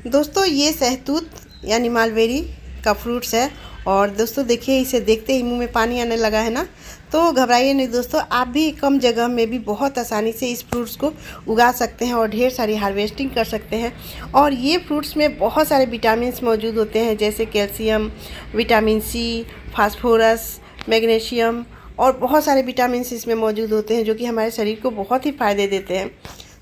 दोस्तों ये सहतूत यानी मालबेरी का फ्रूट्स है। और दोस्तों देखिए, इसे देखते ही मुंह में पानी आने लगा है ना। तो घबराइए नहीं दोस्तों, आप भी कम जगह में भी बहुत आसानी से इस फ्रूट्स को उगा सकते हैं और ढेर सारी हार्वेस्टिंग कर सकते हैं। और ये फ्रूट्स में बहुत सारे विटामिन्स मौजूद होते हैं, जैसे calcium, vitamin C, phosphorus, magnesium और बहुत सारे विटामिन्स इसमें मौजूद होते हैं जो कि हमारे शरीर को बहुत ही फ़ायदे देते हैं।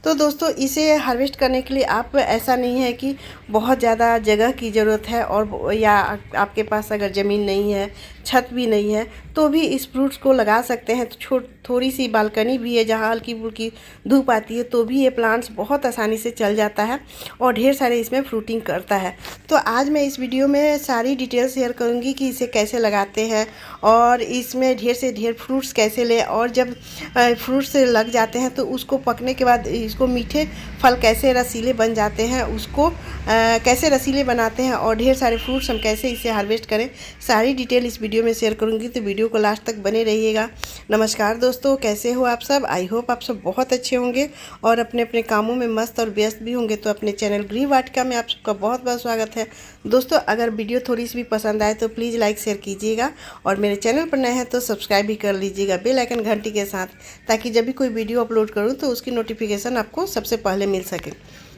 तो दोस्तों इसे हार्वेस्ट करने के लिए आप ऐसा नहीं है कि बहुत ज़्यादा जगह की ज़रूरत है, और या आपके पास अगर ज़मीन नहीं है, छत भी नहीं है, तो भी इस फ्रूट्स को लगा सकते हैं। तो थोड़ी सी बालकनी भी है जहाँ हल्की फुल्की धूप आती है, तो भी ये प्लांट्स बहुत आसानी से चल जाता है और ढेर सारे इसमें फ्रूटिंग करता है। तो आज मैं इस वीडियो में सारी डिटेल शेयर करूँगी कि इसे कैसे लगाते हैं और इसमें ढेर से ढेर फ्रूट्स कैसे लें, और जब फ्रूट्स लग जाते हैं तो उसको पकने के बाद इसको मीठे फल कैसे रसीले बन जाते हैं, उसको कैसे रसीले बनाते हैं, और ढेर सारे फ्रूट्स हम कैसे इसे हार्वेस्ट करें, सारी डिटेल इस वीडियो में शेयर करूंगी। तो वीडियो को लास्ट तक बने रहिएगा। नमस्कार दोस्तों, कैसे हो आप सब? आई होप आप सब बहुत अच्छे होंगे और अपने अपने कामों में मस्त और व्यस्त भी होंगे। तो अपने चैनल गृह वाटिका में आप सबका बहुत बहुत स्वागत है। दोस्तों अगर वीडियो थोड़ी सी भी पसंद आए तो प्लीज़ लाइक शेयर कीजिएगा, और मेरे चैनल पर नए हैं तो सब्सक्राइब भी कर लीजिएगा बेल आइकन घंटी के साथ, ताकि जब भी कोई वीडियो अपलोड करूँ तो उसकी नोटिफिकेशन आपको सबसे पहले मिल सके।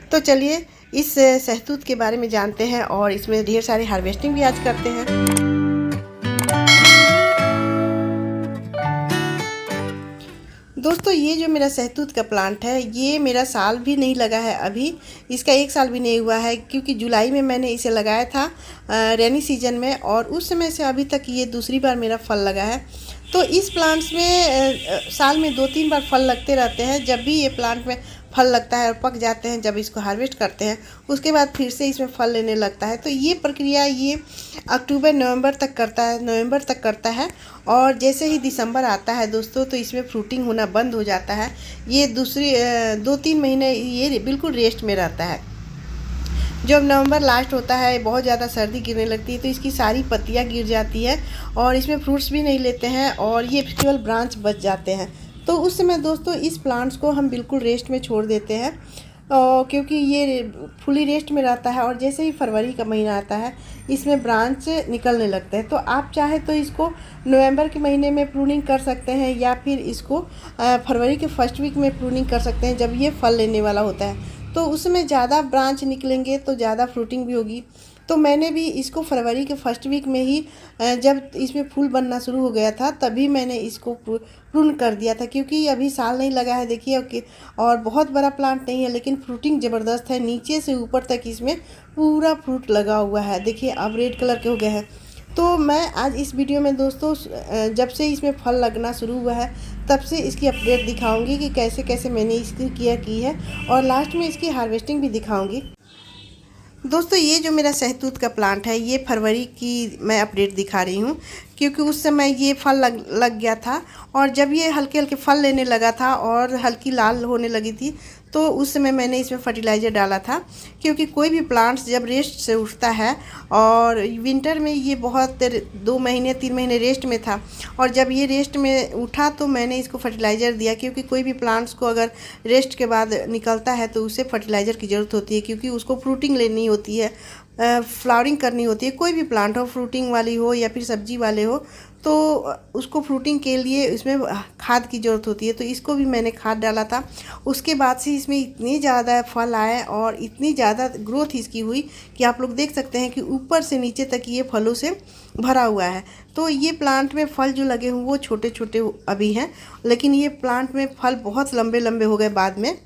तो चलिए इस सहतूत के बारे में जानते हैं, और इसमें ढेर सारी हार्वेस्टिंग भी आज करते हैं। दोस्तों ये जो मेरा सहतूत का प्लांट है, ये मेरा साल भी नहीं लगा है अभी, इसका 1 साल भी नहीं हुआ है, क्योंकि जुलाई में मैंने इसे लगाया था रेनी सीजन में, और उस समय से अभी तक ये दूसरी बार मेरा फल लगा है। तो इस प्लांट्स में साल में 2-3 बार फल लगते रहते हैं। जब भी ये प्लांट में फल लगता है और पक जाते हैं, जब इसको हार्वेस्ट करते हैं उसके बाद फिर से इसमें फल लेने लगता है। तो ये प्रक्रिया ये अक्टूबर नवंबर तक करता है, और जैसे ही दिसंबर आता है दोस्तों तो इसमें फ्रूटिंग होना बंद हो जाता है। ये दूसरी 2-3 महीने ये बिल्कुल रेस्ट में रहता है। जब नवंबर लास्ट होता है, बहुत ज़्यादा सर्दी गिरने लगती है, तो इसकी सारी पत्तियां गिर जाती है और इसमें फ्रूट्स भी नहीं लेते हैं, और ये केवल ब्रांच बच जाते हैं। तो उस समय दोस्तों इस प्लांट्स को हम बिल्कुल रेस्ट में छोड़ देते हैं, क्योंकि ये फुली रेस्ट में रहता है। और जैसे ही फरवरी का महीना आता है इसमें ब्रांच निकलने लगते हैं। तो आप चाहे तो इसको नवंबर के महीने में प्रूनिंग कर सकते हैं, या फिर इसको फरवरी के फर्स्ट वीक में प्रूनिंग कर सकते हैं, जब ये फल लेने वाला होता है। तो उसमें ज़्यादा ब्रांच निकलेंगे तो ज़्यादा फ्रूटिंग भी होगी। तो मैंने भी इसको फरवरी के फर्स्ट वीक में ही, जब इसमें फूल बनना शुरू हो गया था, तभी मैंने इसको प्रून कर दिया था, क्योंकि अभी साल नहीं लगा है देखिए, और बहुत बड़ा प्लांट नहीं है, लेकिन फ्रूटिंग ज़बरदस्त है। नीचे से ऊपर तक इसमें पूरा फ्रूट लगा हुआ है। देखिए अब रेड कलर के हो गए हैं। तो मैं आज इस वीडियो में दोस्तों जब से इसमें फल लगना शुरू हुआ है तब से इसकी अपडेट दिखाऊंगी कि कैसे कैसे मैंने इसकी केयर की है, और लास्ट में इसकी हार्वेस्टिंग भी दिखाऊंगी। दोस्तों ये जो मेरा सहतूत का प्लांट है, ये फरवरी की मैं अपडेट दिखा रही हूँ, क्योंकि उस समय ये फल लग गया था, और जब ये हल्के हल्के फल लेने लगा था और हल्की लाल होने लगी थी, तो उस समय मैंने इसमें फर्टिलाइज़र डाला था। क्योंकि कोई भी प्लांट्स जब रेस्ट से उठता है, और विंटर में ये बहुत 2 महीने 3 महीने रेस्ट में था, और जब ये रेस्ट में उठा तो मैंने इसको फर्टिलाइज़र दिया। क्योंकि कोई भी प्लांट्स को अगर रेस्ट के बाद निकलता है तो उसे फर्टिलाइज़र की ज़रूरत होती है, क्योंकि उसको फ्रूटिंग लेनी होती है, फ्लावरिंग करनी होती है। कोई भी प्लांट हो, फ्रूटिंग वाली हो या फिर सब्जी वाले हो, तो उसको फ्रूटिंग के लिए इसमें खाद की ज़रूरत होती है। तो इसको भी मैंने खाद डाला था। उसके बाद से इसमें इतने ज़्यादा फल आए और इतनी ज़्यादा ग्रोथ इसकी हुई कि आप लोग देख सकते हैं कि ऊपर से नीचे तक ये फलों से भरा हुआ है। तो ये प्लांट में फल जो लगे हुए वो छोटे छोटे अभी हैं, लेकिन ये प्लांट में फल बहुत लंबे लंबे हो गए बाद में।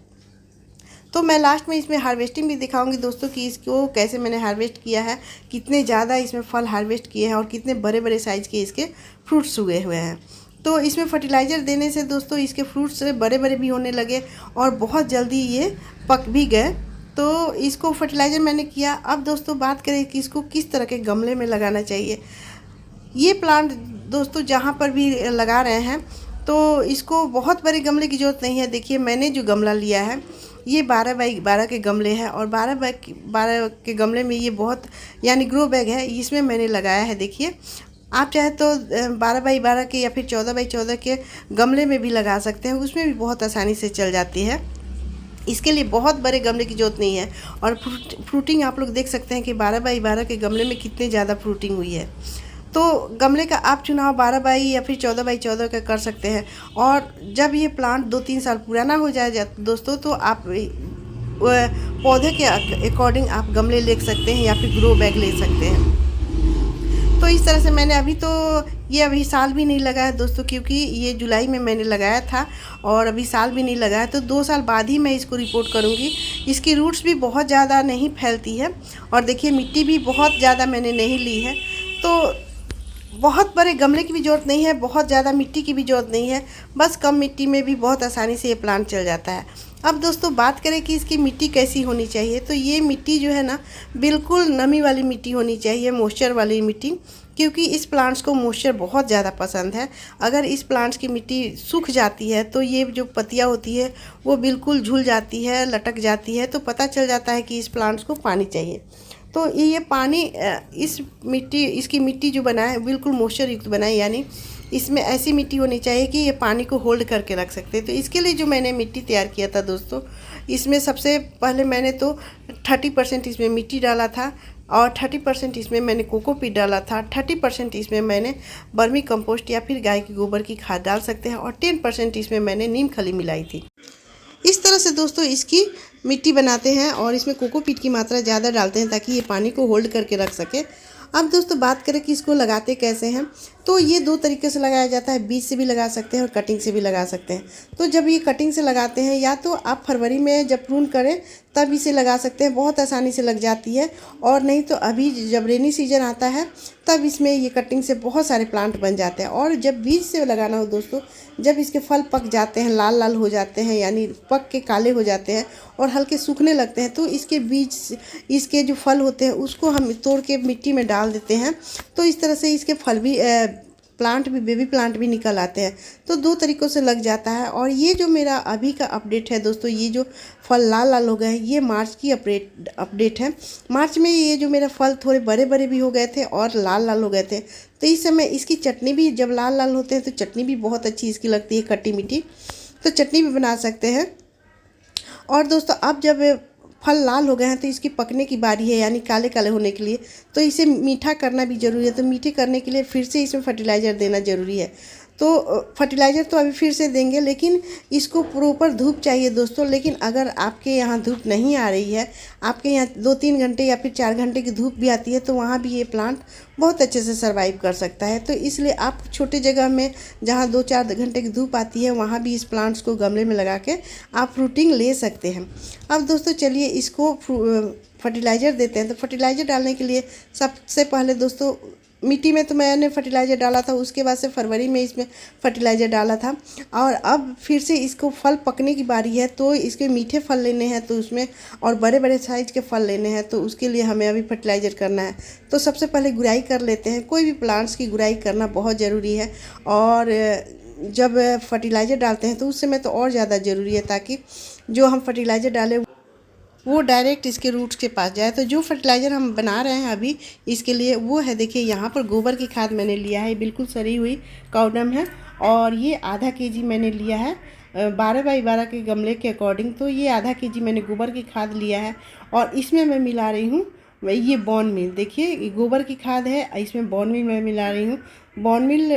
तो मैं लास्ट में इसमें हार्वेस्टिंग भी दिखाऊंगी दोस्तों कि इसको कैसे मैंने हार्वेस्ट किया है, कितने ज़्यादा इसमें फल हार्वेस्ट किए हैं, और कितने बड़े बड़े साइज़ के इसके फ्रूट्स उगे हुए हैं। तो इसमें फर्टिलाइज़र देने से दोस्तों इसके फ्रूट्स बड़े बड़े भी होने लगे और बहुत जल्दी ये पक भी गए। तो इसको फर्टिलाइज़र मैंने किया। अब दोस्तों बात करें कि इसको किस तरह के गमले में लगाना चाहिए। ये प्लांट दोस्तों जहाँ पर भी लगा रहे हैं तो इसको बहुत बड़े गमले की ज़रूरत नहीं है। देखिए मैंने जो गमला लिया है ये 12 बाई 12 के गमले हैं, और 12 बाई 12 के गमले में ये बहुत यानी ग्रो बैग है, इसमें मैंने लगाया है। देखिए आप चाहे तो 12 बाई 12 के या फिर 14 बाई 14 के गमले में भी लगा सकते हैं, उसमें भी बहुत आसानी से चल जाती है। इसके लिए बहुत बड़े गमले की ज़रूरत नहीं है। और फ्रूटिंग आप लोग देख सकते हैं कि 12 बाई 12 के गमले में कितने ज़्यादा फ्रूटिंग हुई है। तो गमले का आप चुनाव 12 बाई या फिर 14 बाई 14 का कर सकते हैं। और जब ये प्लांट 2-3 साल पुराना हो जाए दोस्तों, तो आप पौधे के अकॉर्डिंग आप गमले ले सकते हैं या फिर ग्रो बैग ले सकते हैं। तो इस तरह से मैंने अभी साल भी नहीं लगा है दोस्तों, क्योंकि ये जुलाई में मैंने लगाया था और अभी साल भी नहीं लगा है। तो 2 साल बाद ही मैं इसको रिपोर्ट करूँगी। इसकी रूट्स भी बहुत ज़्यादा नहीं फैलती है और देखिए मिट्टी भी बहुत ज़्यादा मैंने नहीं ली है। तो बहुत बड़े गमले की भी ज़रूरत नहीं है, बहुत ज़्यादा मिट्टी की भी ज़रूरत नहीं है, बस कम मिट्टी में भी बहुत आसानी से ये प्लांट चल जाता है। अब दोस्तों बात करें कि इसकी मिट्टी कैसी होनी चाहिए, तो ये मिट्टी जो है ना बिल्कुल नमी वाली मिट्टी होनी चाहिए, मॉइस्चर वाली मिट्टी, क्योंकि इस प्लांट्स को मॉइस्चर बहुत ज़्यादा पसंद है। अगर इस प्लांट्स की मिट्टी सूख जाती है तो ये जो पत्तियाँ होती है वो बिल्कुल झूल जाती है, लटक जाती है, तो पता चल जाता है कि इस प्लांट्स को पानी चाहिए। तो ये पानी इसकी मिट्टी जो बनाए बिल्कुल मॉइस्चर युक्त बनाए, यानी इसमें ऐसी मिट्टी होनी चाहिए कि ये पानी को होल्ड करके रख सकते हैं। तो इसके लिए जो मैंने मिट्टी तैयार किया था दोस्तों, इसमें सबसे पहले मैंने तो 30% इसमें मिट्टी डाला था और 30% इसमें मैंने कोकोपीट डाला था, 30% इसमें मैंने वर्मी कंपोस्ट या फिर गाय के गोबर की खाद डाल सकते हैं और 10% इसमें मैंने नीम खली मिलाई थी। इस तरह से दोस्तों इसकी मिट्टी बनाते हैं और इसमें कोकोपीट की मात्रा ज़्यादा डालते हैं ताकि ये पानी को होल्ड करके रख सके। अब दोस्तों बात करें कि इसको लगाते कैसे हैं, तो ये 2 तरीके से लगाया जाता है, बीज से भी लगा सकते हैं और कटिंग से भी लगा सकते हैं। तो जब ये कटिंग से लगाते हैं, या तो आप फरवरी में जब प्रून करें तब इसे लगा सकते हैं, बहुत आसानी से लग जाती है, और नहीं तो अभी जब रेनी सीजन आता है तब इसमें ये कटिंग से बहुत सारे प्लांट बन जाते हैं। और जब बीज से लगाना हो दोस्तों, जब इसके फल पक जाते हैं, लाल लाल हो जाते हैं, यानी पक के काले हो जाते हैं और हल्के सूखने लगते हैं, तो इसके बीज, इसके जो फल होते हैं उसको हम तोड़ के मिट्टी में डाल देते हैं। तो इस तरह से इसके फल भी प्लांट भी, बेबी प्लांट भी निकल आते हैं। तो 2 तरीक़ों से लग जाता है। और ये जो मेरा अभी का अपडेट है दोस्तों, ये जो फल लाल लाल हो गए हैं, ये मार्च की अपडेट है। मार्च में ये जो मेरा फल थोड़े बड़े बड़े भी हो गए थे और लाल लाल हो गए थे। तो इस समय इसकी चटनी भी, जब लाल लाल होते हैं तो चटनी भी बहुत अच्छी इसकी लगती है, खट्टी मीठी, तो चटनी भी बना सकते हैं। और दोस्तों अब जब फल लाल हो गए हैं तो इसकी पकने की बारी है, यानी काले काले होने के लिए, तो इसे मीठा करना भी ज़रूरी है। तो मीठे करने के लिए फिर से इसमें फर्टिलाइज़र देना ज़रूरी है। तो फर्टिलाइज़र तो अभी फिर से देंगे, लेकिन इसको प्रॉपर धूप चाहिए दोस्तों। लेकिन अगर आपके यहाँ धूप नहीं आ रही है, आपके यहाँ 2-3 घंटे या फिर 4 घंटे की धूप भी आती है, तो वहाँ भी ये प्लांट बहुत अच्छे से सर्वाइव कर सकता है। तो इसलिए आप छोटे जगह में जहाँ 2-4 घंटे की धूप आती है, वहाँ भी इस प्लांट्स को गमले में लगा के आप फ्रूटिंग ले सकते हैं। अब दोस्तों चलिए इसको फर्टिलाइज़र देते हैं। तो फर्टिलाइज़र डालने के लिए सबसे पहले दोस्तों मिट्टी में तो मैंने फर्टिलाइज़र डाला था, उसके बाद से फरवरी में इसमें फर्टिलाइज़र डाला था। और अब फिर से इसको फल पकने की बारी है, तो इसके मीठे फल लेने हैं तो उसमें, और बड़े बड़े साइज़ के फल लेने हैं, तो उसके लिए हमें अभी फर्टिलाइज़र करना है। तो सबसे पहले गुड़ाई कर लेते हैं। कोई भी प्लांट्स की गुड़ाई करना बहुत ज़रूरी है, और जब फर्टिलाइज़र डालते हैं तो उस समय तो और ज़्यादा ज़रूरी है, ताकि जो हम फर्टिलाइज़र डालें वो डायरेक्ट इसके रूट्स के पास जाए। तो जो फर्टिलाइज़र हम बना रहे हैं अभी इसके लिए, वो है, देखिए यहाँ पर गोबर की खाद मैंने लिया है, बिल्कुल सड़ी हुई काउडम है, और ये आधा केजी मैंने लिया है 12 बाई 12 के गमले के अकॉर्डिंग। तो ये आधा केजी मैंने गोबर की खाद लिया है, और इसमें मैं मिला रही हूँ ये बॉन मिल। देखिए गोबर की खाद है, इसमें बॉन मिल मैं मिला रही हूँ। बॉन मिल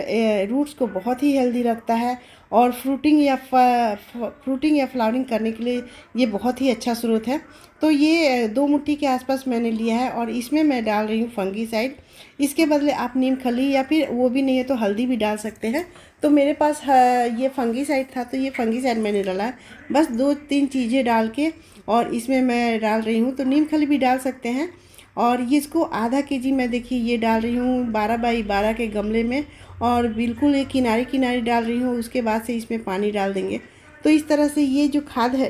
रूट्स को बहुत ही हेल्दी रखता है, और फ्रूटिंग या फ्लावरिंग करने के लिए ये बहुत ही अच्छा स्रोत है। तो ये 2 मुट्ठी के आसपास मैंने लिया है, और इसमें मैं डाल रही हूँ फंगीसाइड। इसके बदले आप नीम खली या फिर वो भी नहीं है तो हल्दी भी डाल सकते हैं। तो मेरे पास ये फंगीसाइड था, तो ये फंगीसाइड मैंने डाला है, बस 2-3 चीज़ें डाल के, और इसमें मैं डाल रही हूँ। तो नीम खली भी डाल सकते हैं। और ये इसको आधा केजी मैं, देखिए ये डाल रही हूँ 12 बाई 12 के गमले में, और बिल्कुल ये किनारे किनारे डाल रही हूँ। उसके बाद से इसमें पानी डाल देंगे। तो इस तरह से ये जो खाद है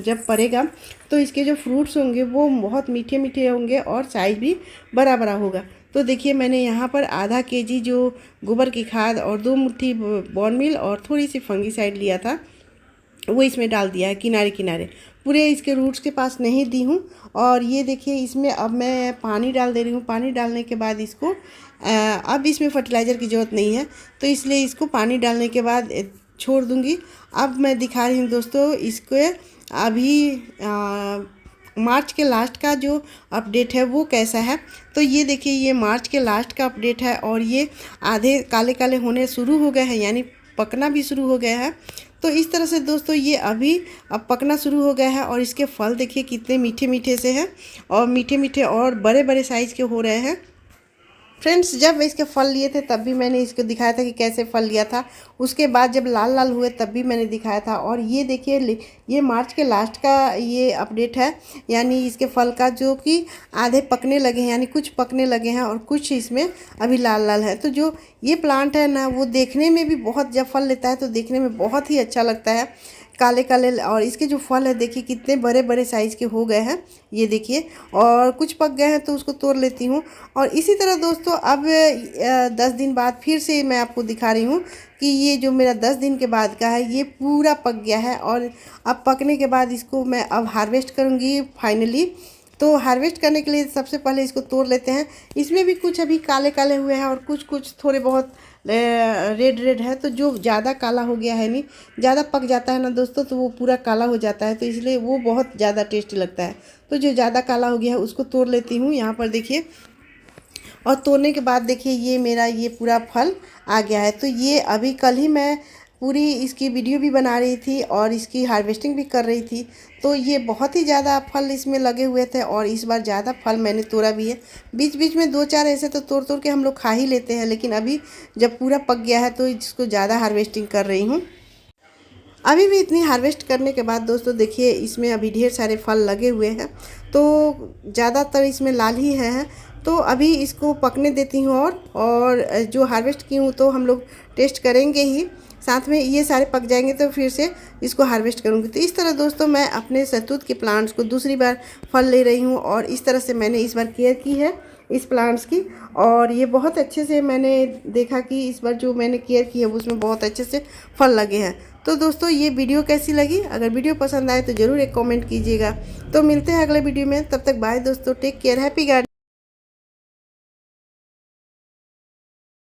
जब पड़ेगा तो इसके जो फ्रूट्स होंगे वो बहुत मीठे मीठे होंगे, और साइज़ भी बड़ा बड़ा होगा। तो देखिए मैंने यहाँ पर आधा केजी जो गोबर की खाद और 2 मुट्ठी बॉन मिल और थोड़ी सी फंगीसाइड लिया था, वो इसमें डाल दिया है किनारे किनारे, पूरे इसके रूट्स के पास नहीं दी हूँ। और ये देखिए इसमें अब मैं पानी डाल दे रही हूँ। पानी डालने के बाद इसको अब इसमें फर्टिलाइज़र की ज़रूरत नहीं है, तो इसलिए इसको पानी डालने के बाद छोड़ दूँगी। अब मैं दिखा रही हूँ दोस्तों इसको अभी मार्च के लास्ट का जो अपडेट है वो कैसा है। तो ये देखिए, ये मार्च के लास्ट का अपडेट है और ये आधे काले काले होने शुरू हो गए हैं, यानी पकना भी शुरू हो गया है। तो इस तरह से दोस्तों ये अभी अब पकना शुरू हो गया है और इसके फल देखिए कितने मीठे मीठे से हैं और मीठे मीठे और बड़े बड़े साइज़ के हो रहे हैं। फ्रेंड्स, जब इसके फल लिए थे तब भी मैंने इसको दिखाया था कि कैसे फल लिया था। उसके बाद जब लाल लाल हुए तब भी मैंने दिखाया था। और ये देखिए, ये मार्च के लास्ट का ये अपडेट है, यानी इसके फल का जो कि आधे पकने लगे हैं, यानी कुछ पकने लगे हैं और कुछ इसमें अभी लाल लाल है। तो जो ये प्लांट है ना, वो देखने में भी बहुत, जब फल लेता है तो देखने में बहुत ही अच्छा लगता है, काले काले। और इसके जो फल है देखिए कितने बड़े बड़े साइज़ के हो गए हैं, ये देखिए। और कुछ पक गए हैं तो उसको तोड़ लेती हूँ। और इसी तरह दोस्तों अब 10 दिन बाद फिर से मैं आपको दिखा रही हूँ कि ये जो मेरा 10 दिन के बाद का है ये पूरा पक गया है। और अब पकने के बाद इसको मैं अब हार्वेस्ट करूँगी फाइनली। तो हार्वेस्ट करने के लिए सबसे पहले इसको तोड़ लेते हैं। इसमें भी कुछ अभी काले काले हुए हैं और कुछ कुछ थोड़े बहुत रेड रेड है। तो जो ज़्यादा काला हो गया है, नहीं ज़्यादा पक जाता है ना दोस्तों, तो वो पूरा काला हो जाता है, तो इसलिए वो बहुत ज़्यादा टेस्टी लगता है। तो जो ज़्यादा काला हो गया है उसको तोड़ लेती हूँ यहाँ पर देखिए। और तोड़ने के बाद देखिए ये मेरा ये पूरा फल आ गया है। तो ये अभी कल ही मैं पूरी इसकी वीडियो भी बना रही थी और इसकी हार्वेस्टिंग भी कर रही थी। तो ये बहुत ही ज़्यादा फल इसमें लगे हुए थे और इस बार ज़्यादा फल मैंने तोड़ा भी है। बीच बीच में 2-4 ऐसे तो तोड़ तोड़ के हम लोग खा ही लेते हैं, लेकिन अभी जब पूरा पक गया है तो इसको ज़्यादा हार्वेस्टिंग कर रही हूँ। अभी भी इतनी हार्वेस्ट करने के बाद दोस्तों देखिए इसमें अभी ढेर सारे फल लगे हुए हैं, तो ज़्यादातर इसमें लाल ही है। तो अभी इसको पकने देती हूँ और जो हार्वेस्ट की हूँ तो हम लोग टेस्ट करेंगे ही, साथ में ये सारे पक जाएंगे तो फिर से इसको हार्वेस्ट करूँगी। तो इस तरह दोस्तों मैं अपने शहतूत के प्लांट्स को दूसरी बार फल ले रही हूँ और इस तरह से मैंने इस बार केयर की है इस प्लांट्स की। और ये बहुत अच्छे से मैंने देखा कि इस बार जो मैंने केयर की है उसमें बहुत अच्छे से फल लगे हैं। तो दोस्तों ये वीडियो कैसी लगी? अगर वीडियो पसंद आए तो ज़रूर एक कमेंट कीजिएगा। तो मिलते हैं अगले वीडियो में, तब तक बाय दोस्तों, टेक केयर, हैप्पी गार्डनिंग।